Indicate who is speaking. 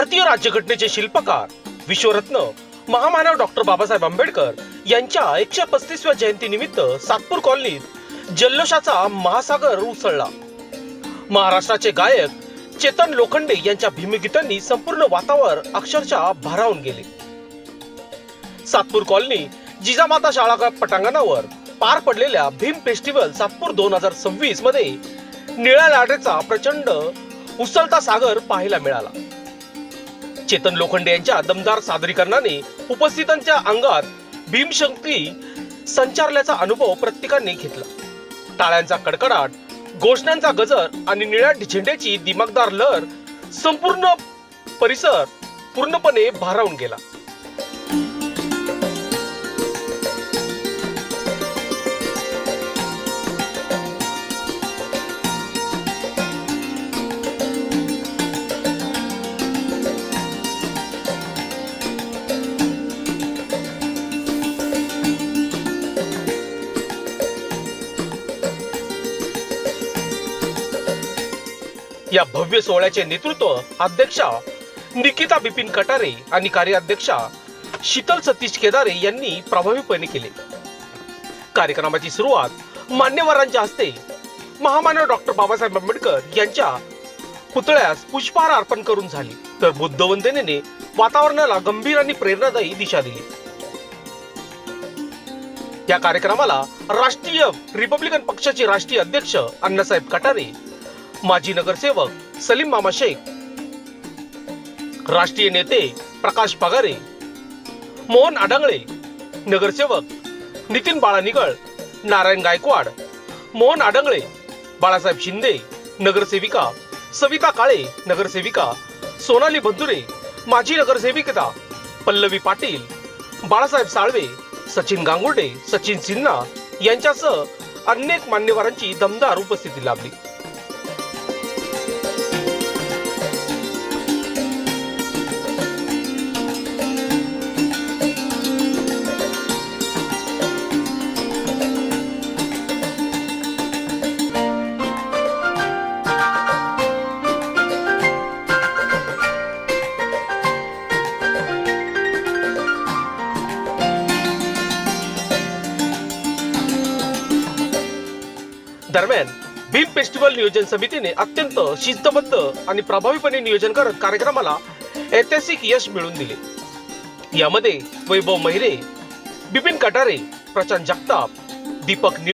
Speaker 1: भारतीय राज्यघटनेचे शिल्पकार विश्वरत्न महामानव डॉक्टर बाबासाहेब आंबेडकर यांच्या 135व्या जयंतीनिमित्त सातपूर कॉलनीत जल्लोषाचा महासागर उसळला। महाराष्ट्राचे गायक चेतन लोखंडे यांच्या भीमगीतांनी संपूर्ण वातावरण अक्षरशः भारावून गेले। सातपूर कॉलनी जिजामाता शाळा पटांगणावर पार पडलेल्या भीम फेस्टिवल सातपूर 2026 मध्ये निळ्या लाटेचा प्रचंड उसळता सागर पाहायला मिळाला। चेतन लोखंडे यांच्या दमदार सादरीकरणाने उपस्थितांच्या अंगात भीमशक्ती संचारल्याचा अनुभव प्रत्येकाने घेतला। टाळ्यांचा कडकडाट, घोषणांचा गजर आणि निळ्या झेंड्याची दिमागदार लहर संपूर्ण परिसर पूर्णपणे भारावून गेला। या भव्य सोहळ्याचे नेतृत्व अध्यक्षा निकिता बिपिन कटारे आणि कार्याध्यक्षा शीतल सतीश केदारे यांनी प्रभावीपणे केले। कार्यक्रमाची सुरुवात मान्यवरांच्या हस्ते महामानव डॉक्टर बाबासाहेब आंबेडकर यांच्या पुतळ्यास पुष्पहार अर्पण करून झाली, तर बुद्धवंदनेने वातावरणाला गंभीर आणि प्रेरणादायी दिशा दिली। या कार्यक्रमाला राष्ट्रीय रिपब्लिकन पक्षाचे राष्ट्रीय अध्यक्ष अण्णासाहेब कटारे, माजी नगरसेवक सलीम मामा शेख, राष्ट्रीय नेते प्रकाश पगारे, मोहन आडंगळे, नगरसेवक नितीन बाळा निगळ, नारायण गायकवाड, मोहन आडंगळे, बाळासाहेब शिंदे, नगरसेविका सविता काळे, नगरसेविका सोनाली बंधुरे, माजी नगरसेविका पल्लवी पाटील, बाळासाहेब साळवे, सचिन गांगुर्डे, सचिन सिन्हा यांच्यासह अनेक मान्यवरांची दमदार उपस्थिती लाभली। दरम्यान भीम फेस्टिवल नियोजन समितीने अत्यंत शिस्तबद्ध आणि प्रभावीपणे नियोजन करत कार्यक्रमाला ऐतिहासिक यश मिळवून दिले। यामध्ये वैभव महिरे, बिपिन कटारे, प्रशांत जगताप, दीपक